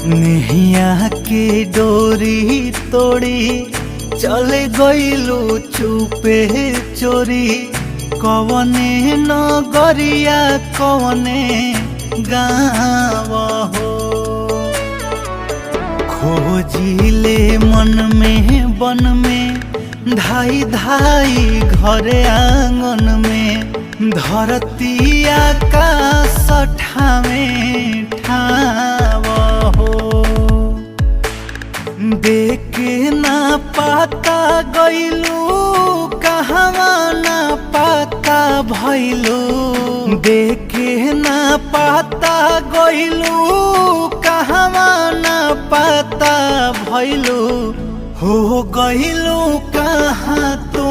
नेहिया के डोरी तोड़ी चले गईलू चुपे चोरी। कवने नगरिया कवने गाँव हो, खोजिले मन में बन में धाई धाई घरे आंगन में। धरती आकाश ठावे ठाव हो, देखे ना पाता गईलू कहवा ना पाता भइलू। देखे ना पाता गईलू कहवा ना पाता भइलू। हो गईलू कहाँ तू